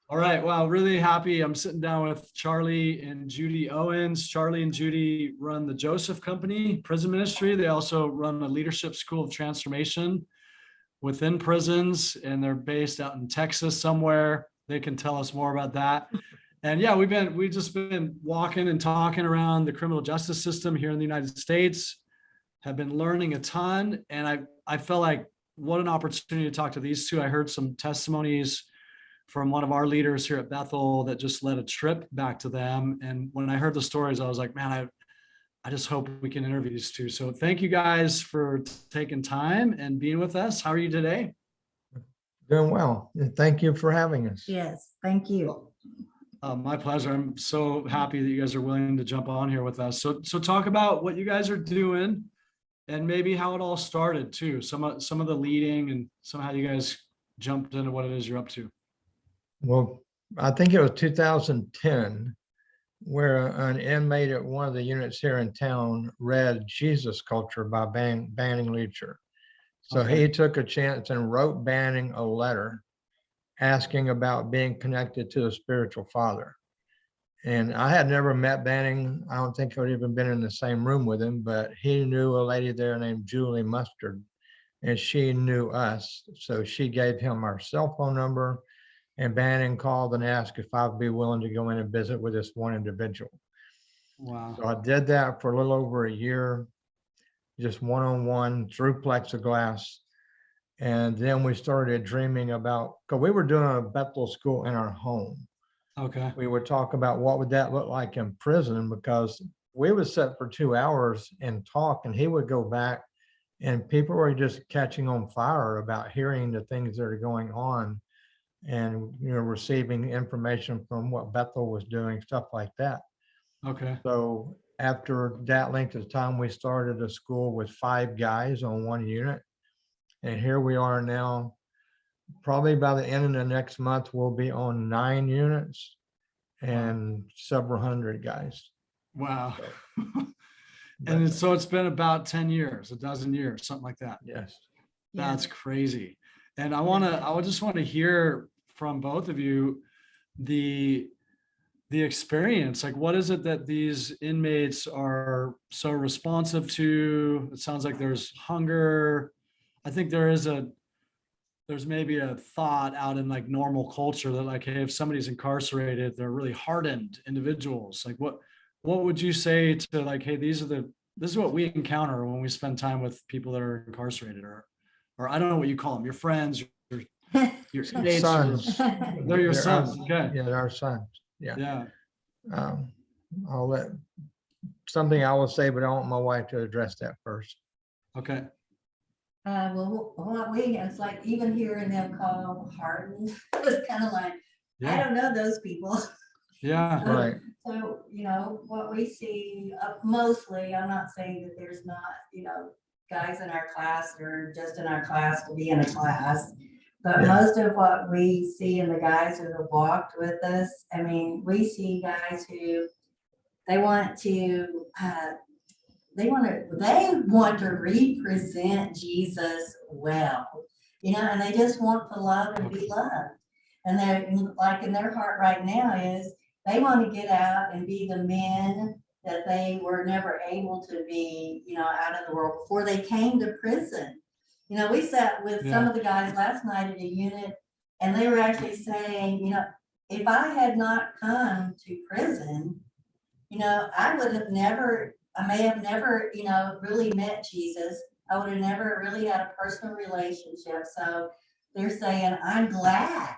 All right. Well, really happy. I'm sitting down with Charlie and Judy Owens. Charlie and Judy run the Joseph Company Prison Ministry. They also run a leadership school of transformation within prisons, and they're based out in Texas somewhere. They can tell us more about that. And yeah, we've just been walking and talking around the criminal justice system here in the United States, have been learning a ton. And I felt like what an opportunity to talk to these two. I heard some testimonies from one of our leaders here at Bethel that just led a trip back to them. And when I heard the stories, I was like, man, I just hope we can interview these two. So thank you guys for taking time and being with us. How are you today? Doing well. And thank you for having us. Yes, thank you. My pleasure. I'm so happy that you guys are willing to jump on here with us. So talk about what you guys are doing and maybe how it all started too. Some of the leading and somehow you guys jumped into what it is you're up to. Well, I think it was 2010 where an inmate at one of the units here in town read Jesus Culture by Banning Leacher. So Okay. he took a chance and wrote Banning a letter asking about being connected to the spiritual father. And I had never met Banning. I don't think I'd even been in the same room with him, but he knew a lady there named Julie Mustard, and she knew us. So she gave him our cell phone number, and Banning called and asked if I'd be willing to go in and visit with this one individual. Wow. So I did that for a little over a year, just one-on-one through plexiglass. And then we started dreaming about, because we were doing a Bethel school in our home. Okay. We would talk about what would that look like in prison, because we would sit for 2 hours and talk, and he would go back and people were just catching on fire about hearing the things that are going on and, receiving information from what Bethel was doing, stuff like that. Okay. So after that length of time, we started a school with 5 guys on one unit. And here we are now. Probably by the end of the next month, we'll be on 9 units and several hundred guys. Wow. And so it's been about 10 years, a dozen years, something like that. Yes. That's crazy. And I just want to hear from both of you the experience. Like, what is it that these inmates are so responsive to? It sounds like there's hunger. I think there's maybe a thought out in like normal culture that like, hey, if somebody's incarcerated, they're really hardened individuals. Like what would you say to like, hey, this is what we encounter when we spend time with people that are incarcerated, or I don't know what you call them, your friends, your Sons. They're your sons. Okay. Yeah, they're our sons. Yeah. Yeah. I'll let something I will say, but I want my wife to address that first. Okay. Well, what it's like even hearing them call hardened, it was kind of like, I don't know those people. Yeah. Right. So, what we see mostly, I'm not saying that there's not, guys in our class or just in our class to be in a class, but most of what we see in the guys who have walked with us, I mean, we see guys who they want to represent Jesus well, and they just want to love and be loved. And they're like in their heart right now is they want to get out and be the men that they were never able to be, out in the world before they came to prison. We sat with some of the guys last night at a unit, and they were actually saying, if I had not come to prison, I may have never, really met Jesus. I would have never really had a personal relationship. So they're saying, I'm glad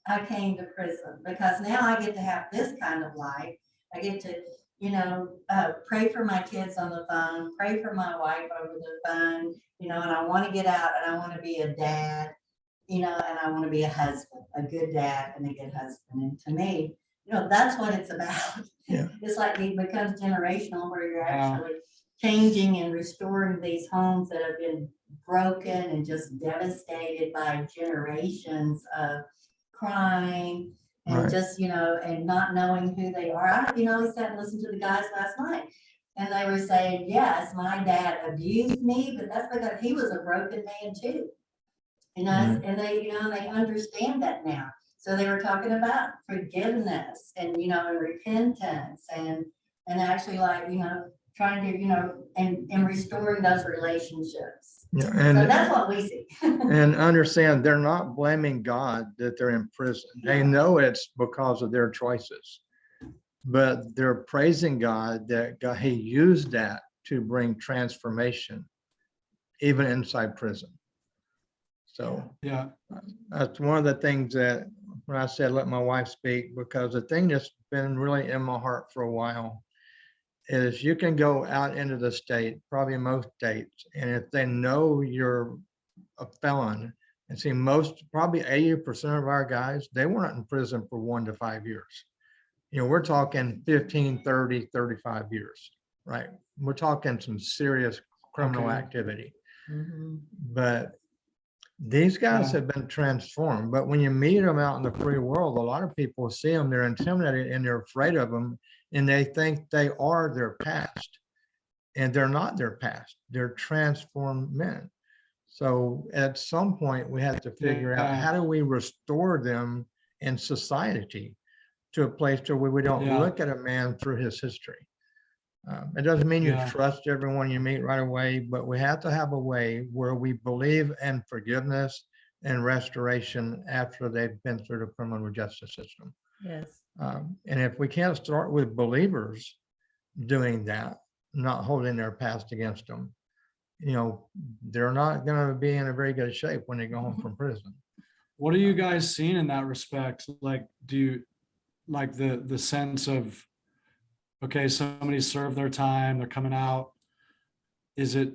I came to prison because now I get to have this kind of life. I get to, pray for my kids on the phone, pray for my wife over the phone, and I want to get out and I want to be a dad, and I want to be a husband, a good dad and a good husband. And to me, that's what it's about. Yeah. It's like it becomes generational where you're actually changing and restoring these homes that have been broken and just devastated by generations of crime and just, and not knowing who they are. I sat and listened to the guys last night and they were saying, yes, my dad abused me, but that's because he was a broken man too. And they understand that now. So they were talking about forgiveness and, and repentance and actually like, trying to, and restoring those relationships. Yeah, So and that's what we see. and understand they're not blaming God that they're in prison. They know it's because of their choices, but they're praising God that He used that to bring transformation, even inside prison. So Yeah. that's one of the things that when I said let my wife speak, because the thing that's been really in my heart for a while is you can go out into the state, probably most states, and if they know you're a felon, and see probably 80% of our guys, they weren't in prison for 1 to 5 years. We're talking 15, 30, 35 years, right? We're talking some serious criminal activity. But these guys have been transformed. But when you meet them out in the free world, a lot of people see them, they're intimidated and they're afraid of them, and they think they are their past. And they're not their past, they're transformed men. So at some point, we have to figure out how do we restore them in society to a place to where we don't look at a man through his history. It doesn't mean you trust everyone you meet right away, but we have to have a way where we believe in forgiveness and restoration after they've been through the criminal justice system. Yes. And if we can't start with believers doing that, not holding their past against them, they're not going to be in a very good shape when they go home from prison. What are you guys seeing in that respect? Like, do you like the sense of, okay, somebody served their time, they're coming out. Is it,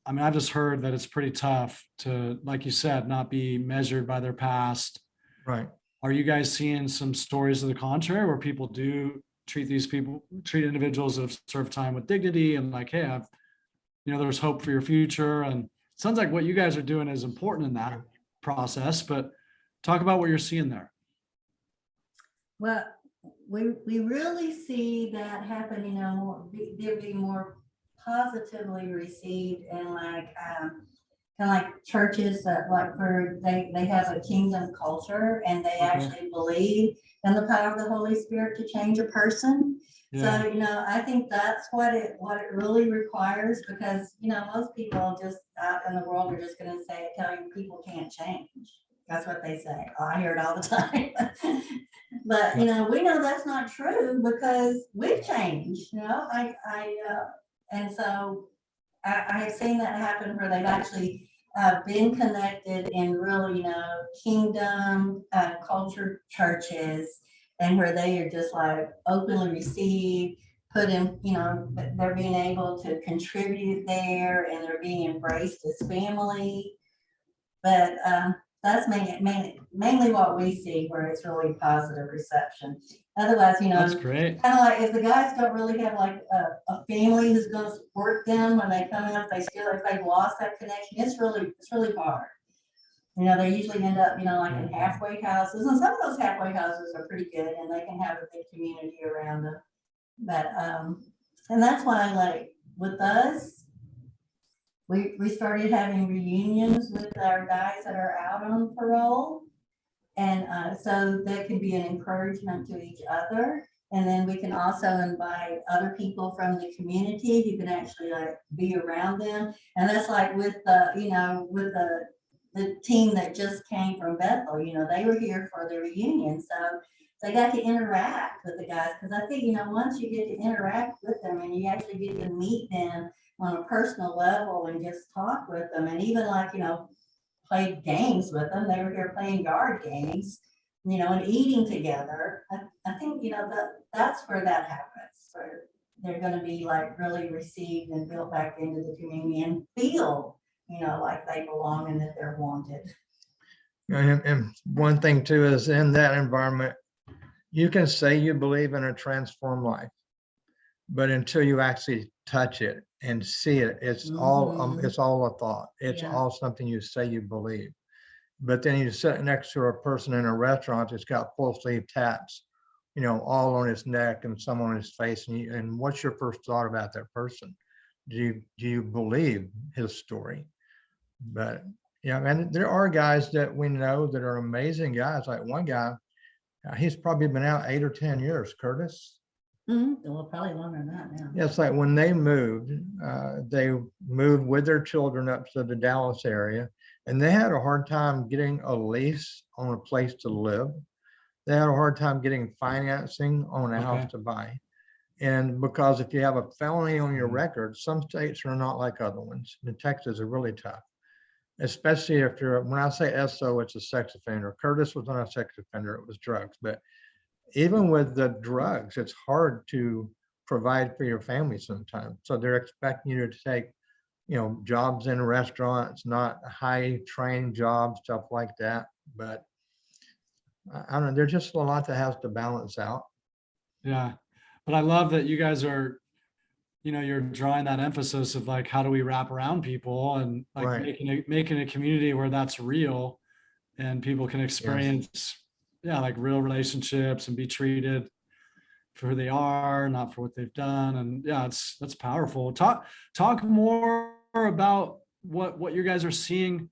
I mean, I've just heard that it's pretty tough to, like you said, not be measured by their past. Right. Are you guys seeing some stories of the contrary where people do treat individuals that have served time with dignity and like, hey, there's hope for your future? And it sounds like what you guys are doing is important in that process, but talk about what you're seeing there. Well, we really see that happen, they're being more positively received in like kind of like churches that like where they have a kingdom culture and they actually believe in the power of the Holy Spirit to change a person. Yeah. So, I think that's what it really requires, because, most people just out in the world are just going to tell you people can't change. That's what they say. Oh, I hear it all the time. But, we know that's not true because we've changed, and so I have seen that happen where they've actually been connected in really, kingdom culture churches, and where they are just like openly received, put in, they're being able to contribute there and they're being embraced as family. But that's mainly what we see, where it's really positive reception. Otherwise, That's great. kind of like if the guys don't really have like a family who's going to support them when they come out, if they've lost that connection, it's really hard. They usually end up, like in halfway houses, and some of those halfway houses are pretty good and they can have a big community around them. But, and that's why, like with us, we started having reunions with our guys that are out on parole. And so that can be an encouragement to each other. And then we can also invite other people from the community who can actually like be around them. And that's like with the team that just came from Bethel, they were here for the reunion. So they got to interact with the guys. Because I think, once you get to interact with them and you actually get to meet them on a personal level and just talk with them, and even like, played games with them. They were here playing yard games, and eating together. I think, that's where that happens. Where they're going to be like really received and built back into the community and feel, like they belong and that they're wanted. And one thing too is in that environment, you can say you believe in a transformed life, but until you actually touch it and see it, it's all a thought. It's all something you say you believe. But then you sit next to a person in a restaurant that's got full sleeve tats, all on his neck and some on his face. And what's your first thought about that person? Do you believe his story? But and there are guys that we know that are amazing guys. Like one guy, He's probably been out 8 or 10 years, Curtis. Well, probably longer than that now. Yeah, it's like when they moved with their children up to the Dallas area, and they had a hard time getting a lease on a place to live. They had a hard time getting financing on a house Okay. to buy. And because if you have a felony on your record, some states are not like other ones. And Texas are really tough, especially if you're, when I say SO, it's a sex offender. Curtis was not a sex offender, it was drugs. But even with the drugs, it's hard to provide for your family sometimes. So they're expecting you to take, jobs in restaurants, not high trained jobs, stuff like that. But I don't know, there's just a lot that has to balance out. Yeah. But I love that you guys are, you're drawing that emphasis of like, how do we wrap around people and like Right. making a community where that's real and people can experience, like real relationships and be treated for who they are, not for what they've done. And that's powerful. Talk more about what you guys are seeing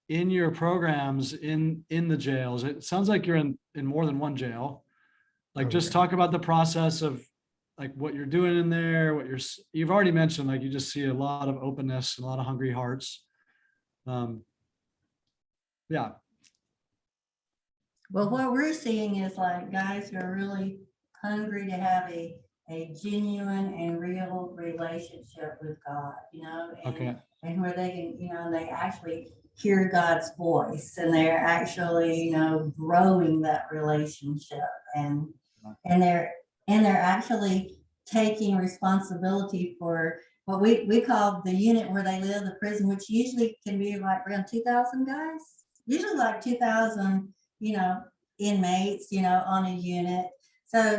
in your programs in the jails. It sounds like you're in more than one jail. Like just Okay. talk about the process of like what you're doing in there, you've already mentioned, like you just see a lot of openness and a lot of hungry hearts. Yeah. Well, what we're seeing is like guys who are really hungry to have a genuine and real relationship with God, Okay. and where they can, they actually hear God's voice and they're actually, growing that relationship and they're actually taking responsibility for what we call the unit where they live, the prison, which usually can be like around 2,000 guys, usually like 2,000, inmates, on a unit. So,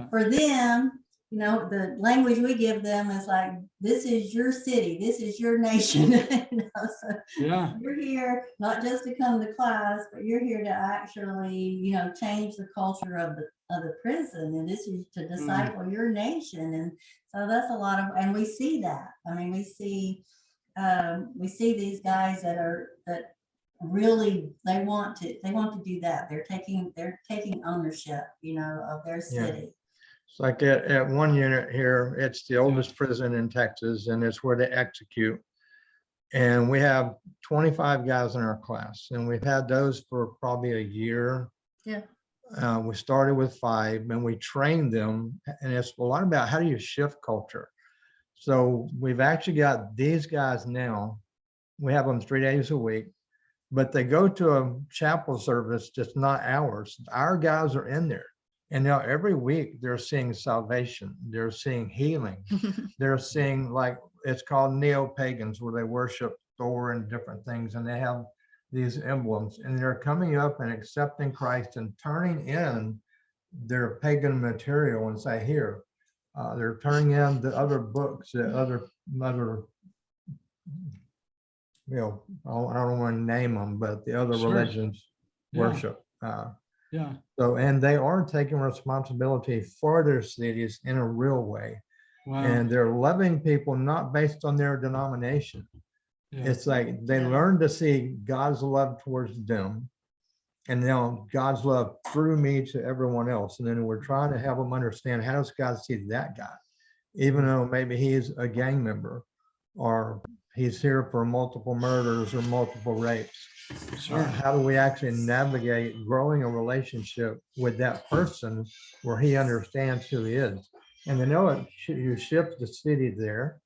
for them, the language we give them is like, this is your city, this is your nation. So Yeah. you're here not just to come to class, but you're here to actually, change the culture of the prison, and this is to disciple your nation. And so that's a lot of, and we see that. I mean, we see these guys that really they want to do that. They're taking ownership, of their city. It's like at one unit here, it's the oldest prison in Texas, and it's where they execute. And we have 25 guys in our class, and we've had those for probably a year. Yeah. We started with 5, and we trained them, and it's a lot about how do you shift culture. So we've actually got these guys now. We have them 3 days a week, but they go to a chapel service, just not ours. Our guys are in there. And now every week they're seeing salvation, they're seeing healing, they're seeing, like, it's called neo-pagans, where they worship Thor and different things, and they have these emblems, and they're coming up and accepting Christ and turning in their pagan material and say, here, they're turning in the other books, the other, I don't want to name them, but the other Sure. religions worship. Yeah. So, and they are taking responsibility for their cities in a real way. Wow. And they're loving people not based on their denomination. Yeah. It's like they learn to see God's love towards them, and now God's love through me to everyone else. And then we're trying to help them understand, how does God see that guy, even though maybe he's a gang member or he's here for multiple murders or multiple rapes. Sure. How do we actually navigate growing a relationship with that person where he understands who he is? And to know it, you shift the city there,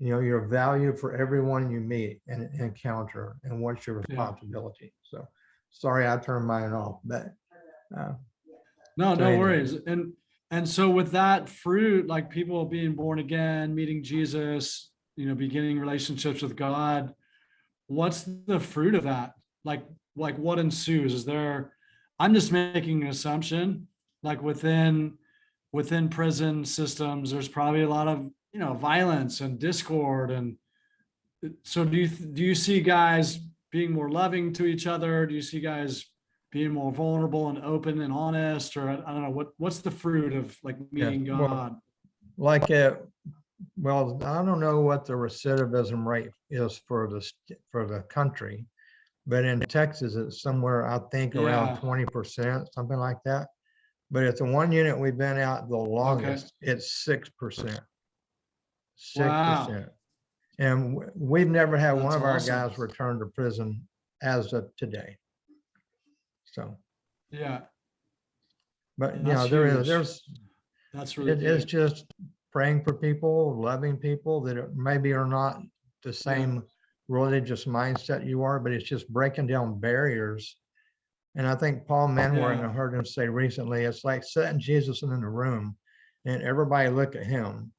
your value for everyone you meet and encounter, and what's your responsibility. So sorry, I turned mine off, but no anyway. worries. And so with that fruit, like people being born again, meeting Jesus, beginning relationships with God, what's the fruit of that? Like what ensues? I'm just making an assumption, like within prison systems, there's probably a lot of, violence and discord. And so do you see guys being more loving to each other? Do you see guys being more vulnerable and open and honest? Or I don't know, what's the fruit of like meeting God? Well, I don't know what the recidivism rate is for the country, But in Texas, it's somewhere, I think, around Yeah. 20%, something like that. But it's the one unit we've been out the longest, it's 6%. Wow. 6%. And we've never had one That's of our awesome. guys return to prison as of today. So, Yeah, but that's huge. there's, That's really it is big. just praying for people, loving people that maybe are not the same religious mindset you are, but it's just breaking down barriers. And I think Paul Manwaring, Yeah. I heard him say recently, it's like setting Jesus in the room and everybody look at him.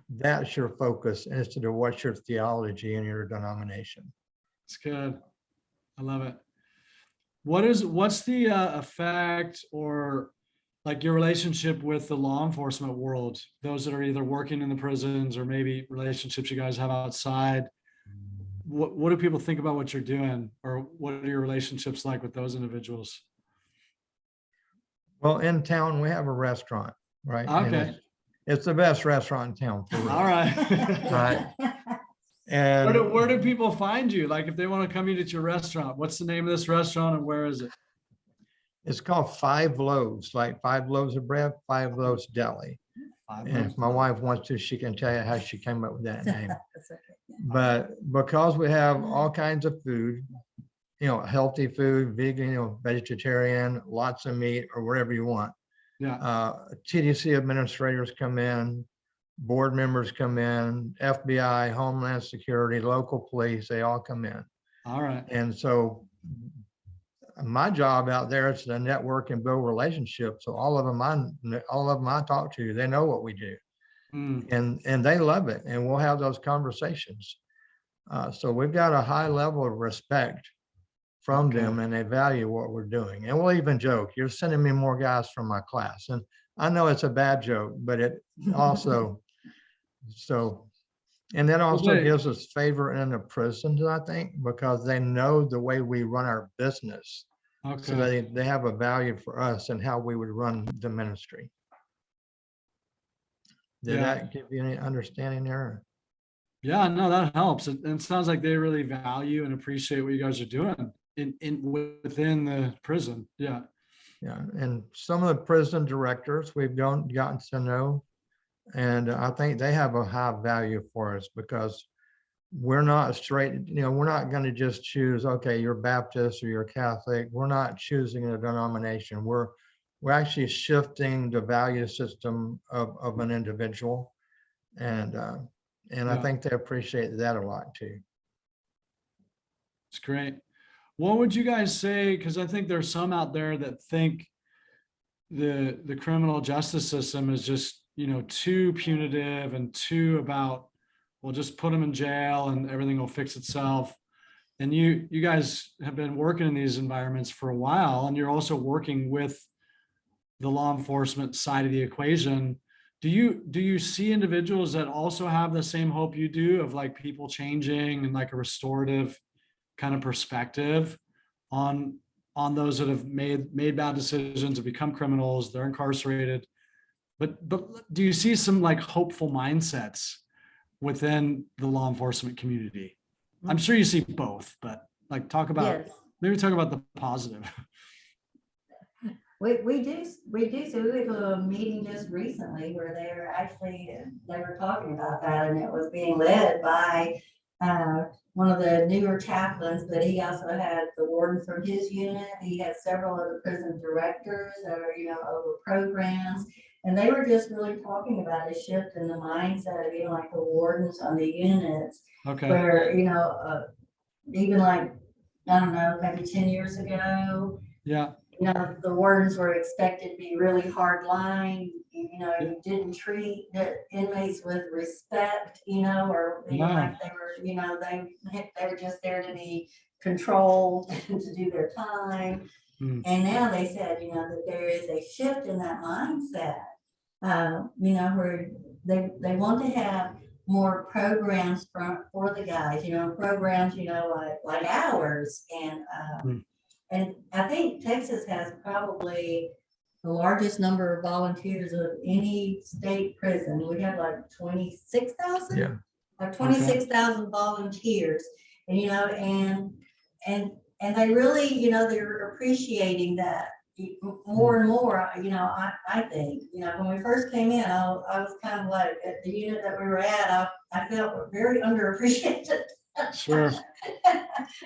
That's your focus instead of what's your theology and your denomination. It's good. I love it. What's the effect or like your relationship with the law enforcement world? Those that are either working in the prisons or maybe relationships you guys have outside. What do people think about what you're doing, or what are your relationships like with those individuals? Well, in town, we have a restaurant, right? And Okay. it's the best restaurant in town for All real. right. Right. Where do And people find you? Like if they want to come eat at your restaurant, what's the name of this restaurant and where is it? it's called Five Loaves, like 5 loaves of bread, 5 loaves deli. Five And if Loaves. my wife wants to, she can tell you how she came up with that name. That's okay. But because we have all kinds of food, healthy food, vegan, vegetarian, lots of meat, or whatever you want. Yeah. TDC administrators come in, board members come in, FBI, Homeland Security, local police, they all come in. All right. And so my job out there is to network and build relationships. So all of them I talk to, they know what we do. And they love it. And we'll have those conversations. So we've got a high level of respect from Okay. them, and they value what we're doing. And we'll even joke, you're sending me more guys from my class. And I know it's a bad joke, but it also, and that also Okay. gives us favor in the prisons, I think, because they know the way we run our business. So Okay. they have a value for us and how we would run the ministry. Did Yeah. that give you any understanding there? Yeah, no, that helps. It sounds like they really value and appreciate what you guys are doing within the prison. Yeah. Yeah. And some of the prison directors we've gotten to know, and I think they have a high value for us because we're not straight, we're not going to just choose, okay, you're Baptist or you're Catholic. We're not choosing a denomination. We're actually shifting the value system of an individual. And I think they appreciate that a lot too. It's great. What would you guys say? Because I think there's some out there that think the criminal justice system is just, too punitive and too about, well, just put them in jail and everything will fix itself. And you guys have been working in these environments for a while, and you're also working with the law enforcement side of the equation. Do you see individuals that also have the same hope you do of like people changing and like a restorative kind of perspective on those that have made bad decisions and become criminals, they're incarcerated? But do you see some like hopeful mindsets within the law enforcement community? I'm sure you see both, but like Yes. maybe talk about the positive. We do. So we went to a meeting just recently where they were talking about that, and it was being led by one of the newer chaplains, but he also had the warden from his unit. He had several of the prison directors that are, over programs. And they were just really talking about a shift in the mindset of, like the wardens on the units, Okay. where, even like, I don't know, maybe 10 years ago, Yeah. the wardens were expected to be really hard line, Yeah. you didn't treat the inmates with respect, or Wow. like they were, they were just there to be controlled and to do their time. And now they said, that there is a shift in that mindset, where they want to have more programs for the guys, programs, like ours. And I think Texas has probably the largest number of volunteers of any state prison. We have like 26,000. Yeah. Like 26,000 volunteers. And and they really, they're appreciating that more and more, I think, when we first came in, I was kind of like, at the unit that we were at, I felt very underappreciated. Sure.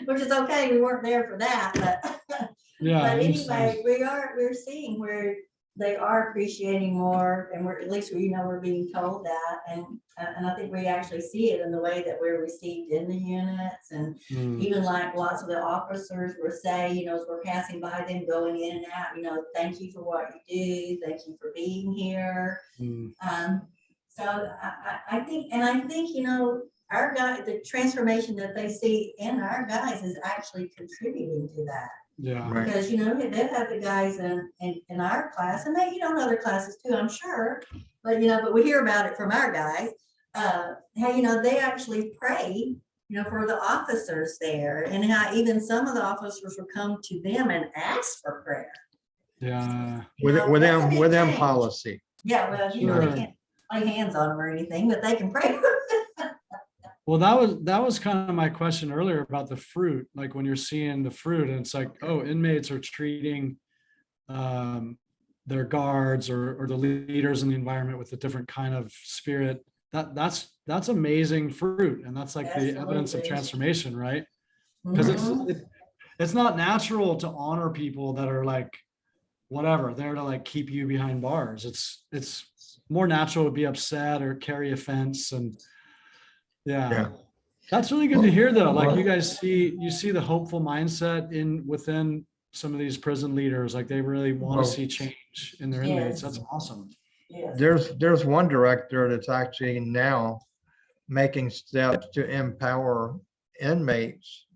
Which is okay, we weren't there for that, but Yeah. but makes anyway, sense. we're seeing where they are appreciating more, and we're, at least we're being told that, and I think we actually see it in the way that we're received in the units, and Mm, even like lots of the officers will say, as we're passing by them, going in and out, thank you for what you do, thank you for being here. mm, So I think, our guy, the transformation that they see in our guys is actually contributing to that. yeah. Right. Because, they've had the guys in our class, and they, other classes too, I'm sure, but we hear about it from our guys. How, they actually pray, for the officers there, and how even some of the officers will come to them and ask for prayer. Yeah. That's a big Within change. policy. Yeah, well, Sure. they can't lay hands on them or anything, but they can pray. Well, that was kind of my question earlier about the fruit, like when you're seeing the fruit and it's like, oh, inmates are treating their guards or the leaders in the environment with a different kind of spirit. That's amazing fruit. And that's like the evidence of Absolutely. transformation, right? Because Mhm. it's not natural to honor people that are like, whatever, there to like keep you behind bars. It's more natural to be upset or carry offense. And Yeah. yeah, that's really good to hear though. Like Well- you see the hopeful mindset within some of these prison leaders, like they really want Well- to see change in their inmates. That's awesome. Yes. There's one director that's actually now making steps to empower inmates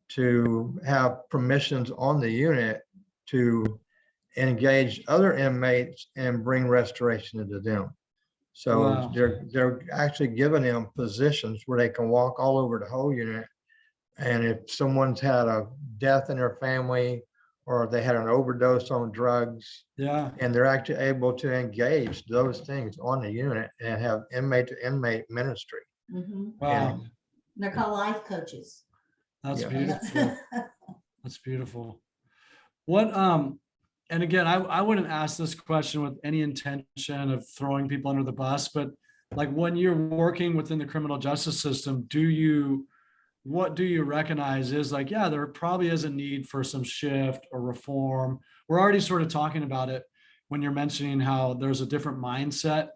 to have permissions on the unit to engage other inmates and bring restoration into them. So Wow. they're actually giving them positions where they can walk all over the whole unit. And if someone's had a death in their family, or they had an overdose on drugs, Yeah. and they're actually able to engage those things on the unit and have inmate to inmate ministry. Mhm. Wow. They're called life coaches. That's Yeah. beautiful. That's beautiful. What, and again, I wouldn't ask this question with any intention of throwing people under the bus, but like when you're working within the criminal justice system, what do you recognize is like, yeah, there probably is a need for some shift or reform. We're already sort of talking about it when you're mentioning how there's a different mindset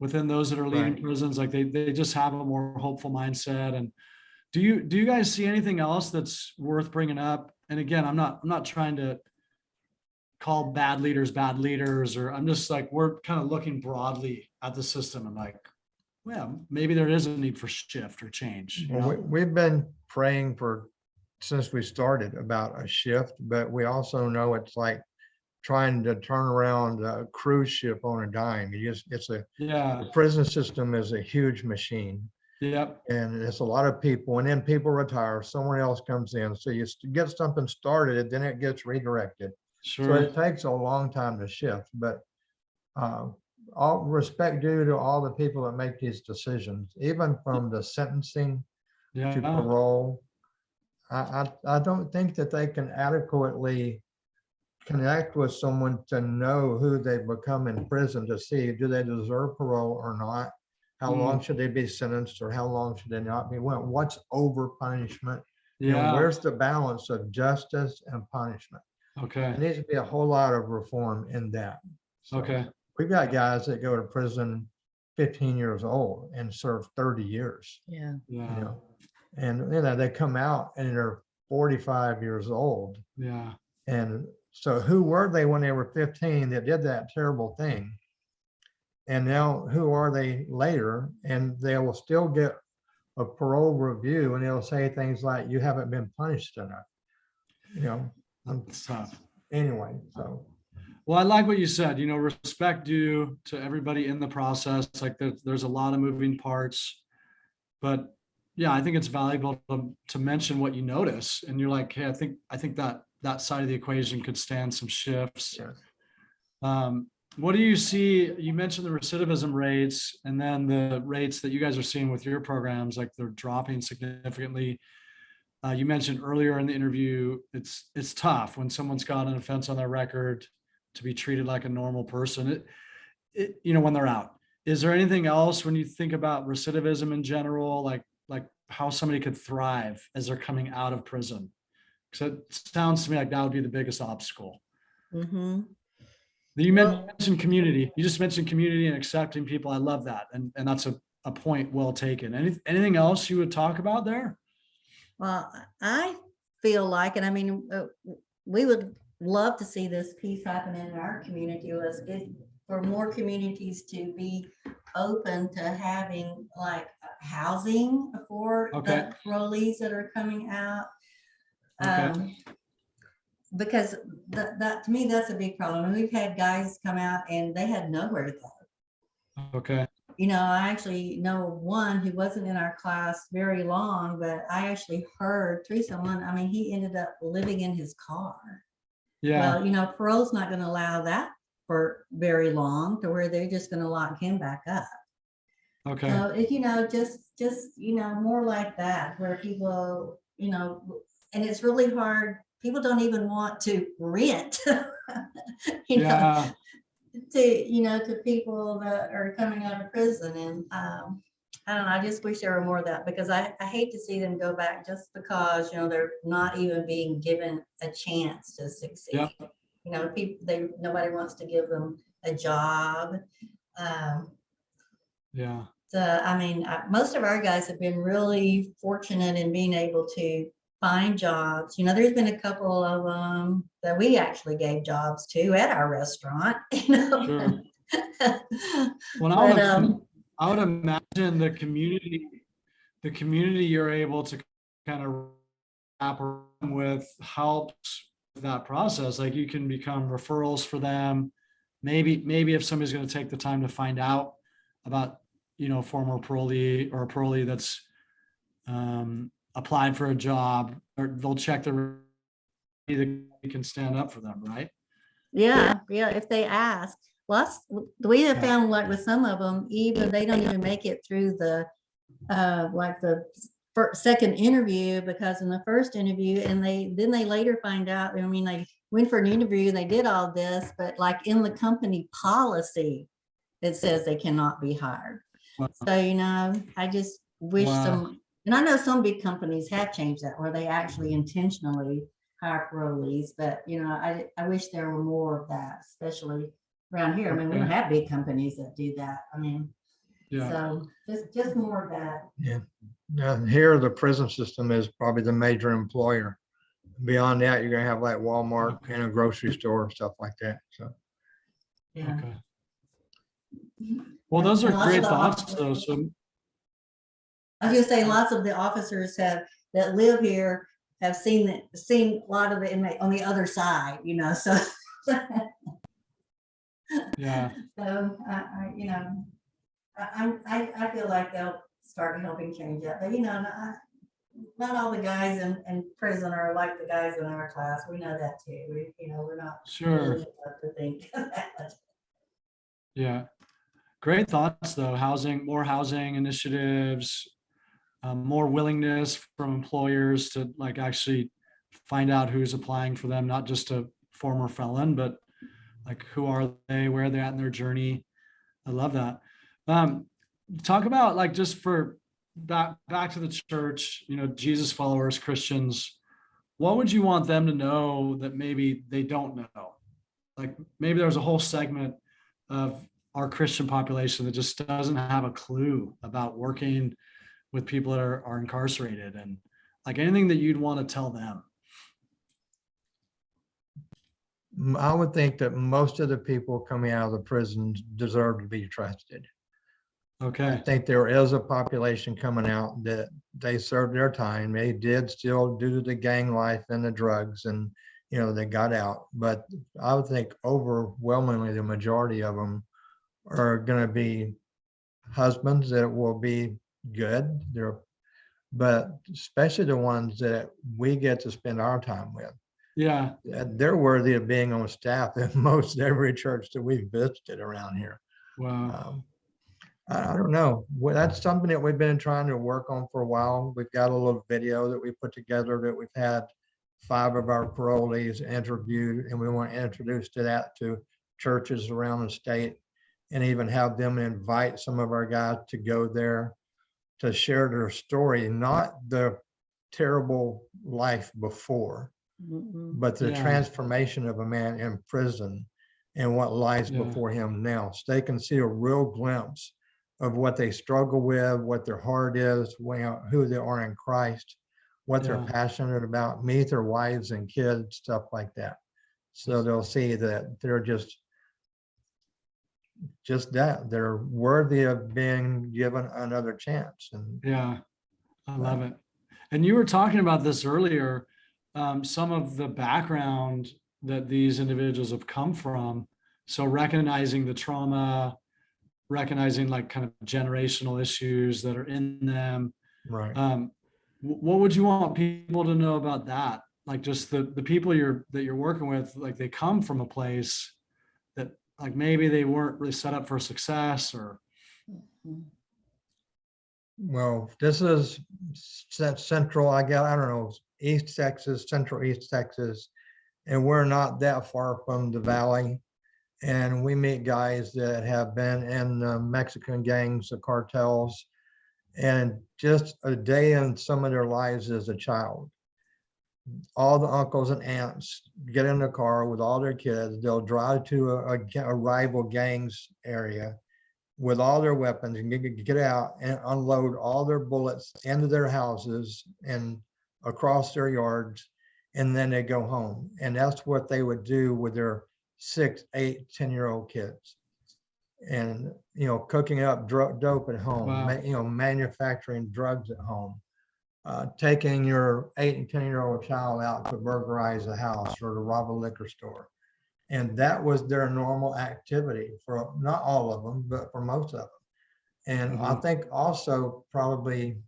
within those that are leaving Right. prisons. Like they just have a more hopeful mindset. And do you guys see anything else that's worth bringing up? And again, I'm not trying to call bad leaders, or I'm just like, we're kind of looking broadly at the system and like, well, maybe there is a need for shift or change. You Well, know? we've been praying since we started about a shift, but we also know it's like trying to turn around a cruise ship on a dime. Yeah. The prison system is a huge machine, Yep. and it's a lot of people, and then people retire, someone else comes in. So you get something started, then it gets redirected. So Sure. it takes a long time to shift, but all respect due to all the people that make these decisions, even from the sentencing to Yeah. parole. I don't think that they can adequately connect with someone to know who they become in prison, to see, do they deserve parole or not? How long should they be sentenced, or how long should they not be? What's over punishment? Yeah. Where's the balance of justice and punishment? Okay. There needs to be a whole lot of reform in that. So Okay. we've got guys that go to prison 15 years old and serve 30 years, Yeah. Yeah. and they come out and they're 45 years old. Yeah. And so who were they when they were 15 that did that terrible thing? And now who are they later? And they will still get a parole review, and they'll say things like, you haven't been punished enough. That's tough. Anyway, so. Well, I like what you said, respect due to everybody in the process. Like there's a lot of moving parts, but yeah, I think it's valuable to mention what you notice. And you're like, hey, I think that side of the equation could stand some shifts. Yeah. What do you see? You mentioned the recidivism rates, and then the rates that you guys are seeing with your programs, like they're dropping significantly. You mentioned earlier in the interview, it's tough when someone's got an offense on their record to be treated like a normal person. When they're out. Is there anything else when you think about recidivism in general, like how somebody could thrive as they're coming out of prison? Because it sounds to me like that would be the biggest obstacle. Mm-hmm. You Well- mentioned community. You just mentioned community and accepting people. I love that, and that's a point well taken. Anything else you would talk about there? Well, I feel like, and I mean, we would love to see this piece happen in our community, was if for more communities to be open to having like housing for Okay. the parolees that are coming out. Okay. Because that to me, that's a big problem. And we've had guys come out and they had nowhere to go. Okay. I actually know one who wasn't in our class very long, but I actually heard through someone, I mean, he ended up living in his car. Yeah. Well, parole's not going to allow that for very long, to where they're just going to lock him back up. Okay. So just more like that, where people, and it's really hard. People don't even want to rent, Yeah. to people that are coming out of prison. And I don't know, I just wish there were more of that, because I hate to see them go back just because, they're not even being given a chance to succeed. Yep. Nobody wants to give them a job. Yeah. So, I mean, most of our guys have been really fortunate in being able to find jobs. There's been a couple of them that we actually gave jobs to at our restaurant. Sure. Well, I would imagine the community you're able to kind of wrap around with helps with that process. Like, you can become referrals for them. Maybe if somebody's going to take the time to find out about, former parolee or a parolee that's applied for a job, or they'll check that you can stand up for them, right? Yeah, if they ask. Well, we have Yeah. found, like with some of them, even they don't even make it through the second interview, because in the first interview, and then they later find out, I mean, they went for an interview, they did all this, but like in the company policy, it says they cannot be hired. Wow. So, I just wish some, and I know some big companies have changed that, where they actually intentionally hire parolees, but I wish there were more of that, especially around here. I mean, we don't have big companies that do that. I mean, Yeah. so just more of that. Yeah. Now, here, the prison system is probably the major employer. Beyond that, you're gonna have like Walmart and a grocery store, stuff like that. So, Yeah. Okay. Well, those are And lots great of the thoughts, though. So, I was gonna say, lots of the officers that live here have seen a lot of the inmate on the other side, so. yeah. So, I feel like they'll start helping change that, but not all the guys in prison are like the guys in our class. We know that too. We're not. Sure. Enough to think that. Yeah. Great thoughts, though. More housing initiatives, more willingness from employers to like actually find out who's applying for them, not just a former felon, but like, who are they, where they're at in their journey. I love that. Talk about, like, just for back to the church, Jesus followers, Christians, what would you want them to know that maybe they don't know? Like, maybe there's a whole segment of our Christian population that just doesn't have a clue about working with people that are incarcerated, and like anything that you'd want to tell them. I would think that most of the people coming out of the prisons deserve to be trusted. I Okay. think there is a population coming out that they served their time. They did still do the gang life and the drugs, and they got out. But I would think overwhelmingly the majority of them are going to be husbands that will be good. But especially the ones that we get to spend our time with. Yeah. They're worthy of being on staff in most every church that we've visited around here. Wow. I don't know. Well, that's something that we've been trying to work on for a while. We've got a little video that we put together that we've had 5 of our parolees interviewed, and we want to introduce that to churches around the state and even have them invite some of our guys to go there to share their story, not the terrible life before, but the Yeah. transformation of a man in prison and what lies Yeah. before him now. So they can see a real glimpse of what they struggle with, what their heart is, who they are in Christ, what they're Yeah. passionate about, meet their wives and kids, stuff like that. So they'll see that they're just that. They're worthy of being given another chance. And Yeah, I love it. And you were talking about this earlier, some of the background that these individuals have come from. So recognizing the trauma, recognizing like kind of generational issues that are in them. right. What would you want people to know about that? Like just the people that you're working with, like they come from a place that like maybe they weren't really set up for success or. Well, this is central, I don't know, East Texas, central East Texas, and we're not that far from the valley. And we meet guys that have been in the Mexican gangs, the cartels, and just a day in some of their lives as a child. All the uncles and aunts get in the car with all their kids. They'll drive to a rival gangs area with all their weapons and get out and unload all their bullets into their houses and across their yards, and then they go home. And that's what they would do with their 6, 8, 10-year-old kids. And, cooking up dope at home, Wow. manufacturing drugs at home, taking your 8 and 10-year-old child out to burglarize a house or to rob a liquor store. And that was their normal activity for not all of them, but for most of them. And I think also probably,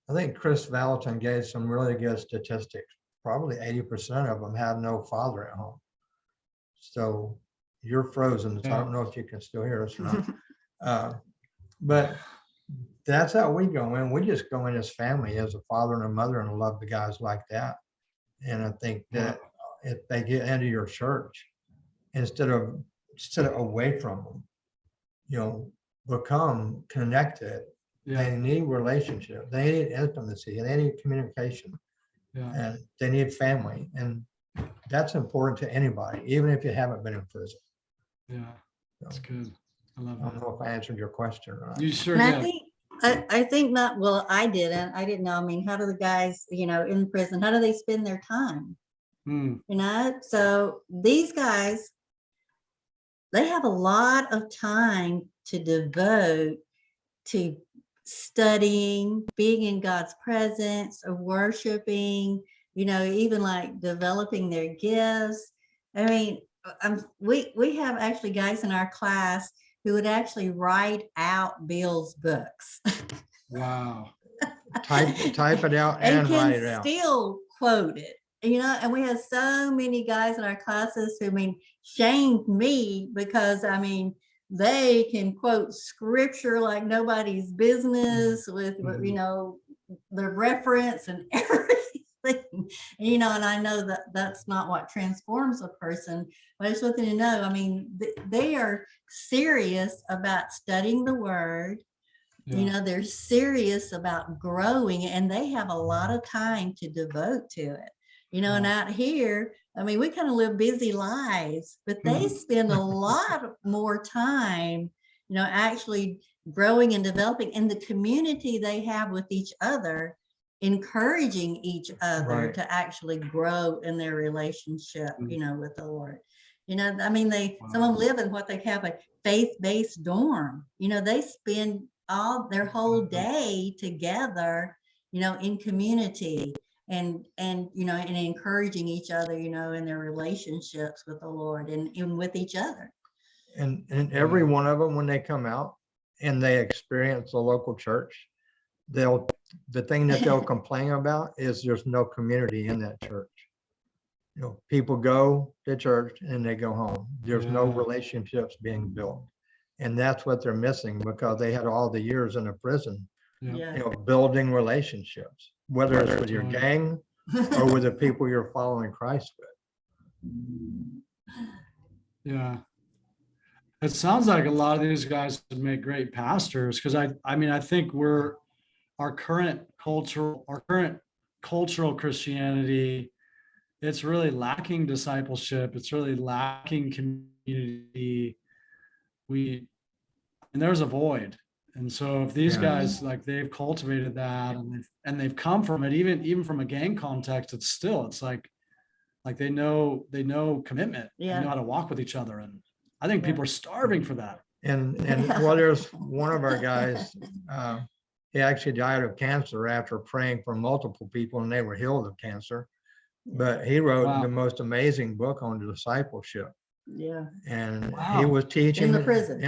I think Chris Valentin gave some really good statistics. Probably 80% of them have no father at home. So you're frozen. So I don't know if you can still hear us or not. But that's how we go in. We just go in as family, as a father and a mother, and love the guys like that. And I think that if they get into your church, instead of away from them, become connected. Yeah. They need relationship. They need intimacy. They need communication. Yeah. And they need family. And that's important to anybody, even if you haven't been in prison. Yeah, that's good. I love I don't that. know if I answered your question or not. You sure And did. I think not, well, I didn't know. I mean, how do the guys, in prison, how do they spend their time? So these guys, they have a lot of time to devote to studying, being in God's presence, or worshiping, even like developing their gifts. I mean, we have actually guys in our class who would actually write out Bill's books. Wow. Type it out and write it out. Still quote it, and we have so many guys in our classes who, shamed me because, they can quote scripture like nobody's business with, the reference and everything, and I know that that's not what transforms a person, but I just want them to know, they are serious about studying the word. Yeah. They're serious about growing, and they have a lot of time to devote to it. And out here, we kind of live busy lives, but they spend a lot more time, actually growing and developing in the community they have with each other, encouraging each other to actually grow in their relationship, with the Lord. Some of them live in what they have a faith-based dorm. They spend all their whole day together, in community and encouraging each other, in their relationships with the Lord and with each other. And every one of them, when they come out and they experience the local church, the thing that they'll complain about is there's no community in that church. People go to church and they go home. There's no relationships being built. And that's what they're missing because they had all the years in a prison, Yeah. building relationships, whether it's with your Totally. gang or with the people you're following Christ with. Yeah. It sounds like a lot of these guys would make great pastors because I mean, I think our current cultural Christianity, it's really lacking discipleship. It's really lacking community. And there's a void. And so if these Yeah. guys, like, they've cultivated that and they've come from it, even from a gang context, it's like they know commitment. They Yeah. know how to walk with each other. And I think people are starving for that. And well, there's one of our guys, he actually died of cancer after praying for multiple people and they were healed of cancer. But he wrote Wow. the most amazing book on discipleship. Yeah. And he Wow. was teaching In the prison.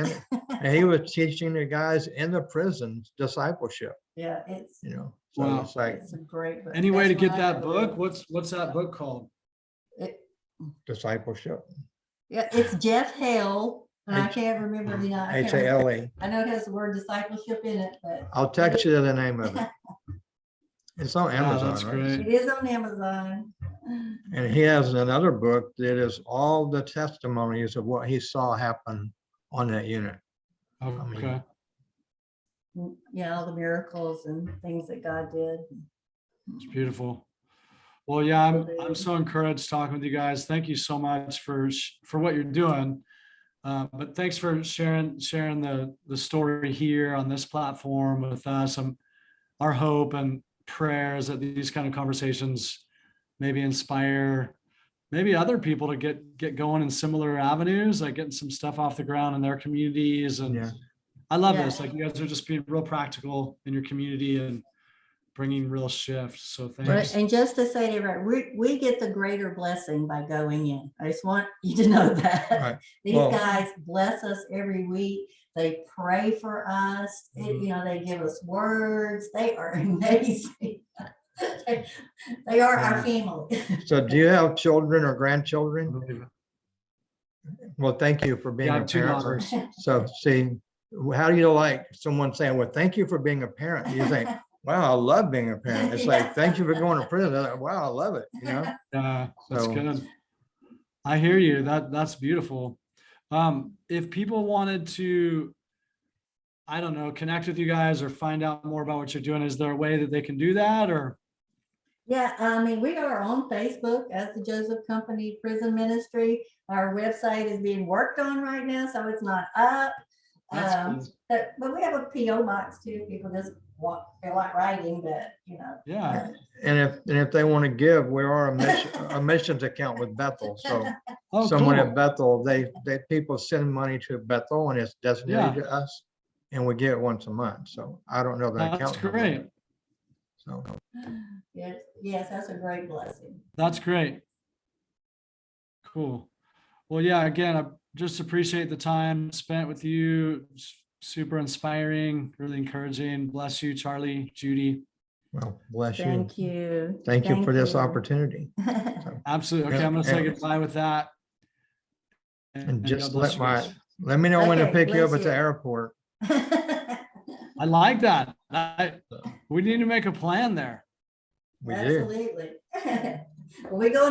and he was teaching the guys in the prisons discipleship, Yeah, it's, So Wow. it's like it's a great book. Any way to That's get one I that have book? read. What's that book called? It- discipleship, Yeah, it's Jeff Hale, and I H- can't remember the, I can't remember- HALE. I know it has the word discipleship in it, but I'll text you the name of it. It's on Yeah, Amazon, that's right? great. it is on Amazon. And he has another book that is all the testimonies of what he saw happen on that unit. Okay. Yeah, all the miracles and things that God did. It's beautiful. Well, yeah, I'm so encouraged talking with you guys. Thank you so much for what you're doing. But thanks for sharing the story here on this platform with us. Our hope and prayers that these kind of conversations maybe inspire maybe other people to get going in similar avenues, like getting some stuff off the ground in their communities. And Yeah. I love Yeah. this. Like, you guys are just being real practical in your community and bringing real shifts. So But, thanks. and just to say to everybody, we get the greater blessing by going in. I just want you to know that. Right. These Well- guys bless us every week. They pray for us. Mhm. They give us words. They are amazing. They are our family. So do you have children or grandchildren? Well, thank you for being Yeah, I a have 2 parent. daughters. So see, how do you like someone saying, well, thank you for being a parent? You think, wow, I love being a parent. It's like, thank you for going to prison. They're like, wow, I love it. Yeah, that's So- good. I hear you. That's beautiful. If people wanted to, I don't know, connect with you guys or find out more about what you're doing, is there a way that they can do that? Or Yeah, I mean, we are on Facebook as the Joseph Company Prison Ministry. Our website is being worked on right now, so it's not up. That's cool. But we have a PO box too. People just feel like writing, but Yeah. And if they want to give, we are a missions account with Bethel. So Oh, someone cool. at Bethel, they people send money to Bethel and it's designated to us. And we get it once a month. So I don't know the That's account. number. great. So yes, that's a great blessing. That's great. Cool. Well, yeah, again, I just appreciate the time spent with you. Super inspiring, really encouraging. Bless you, Charlie, Judy. well, bless you. Thank you. Thank you for this you. opportunity. Absolutely. Okay, I'm gonna say goodbye with that. And God just bless you guys. let me know when to Okay, pick you up bless at the you. airport. I like that. We need to make a plan there. We do. Absolutely. We go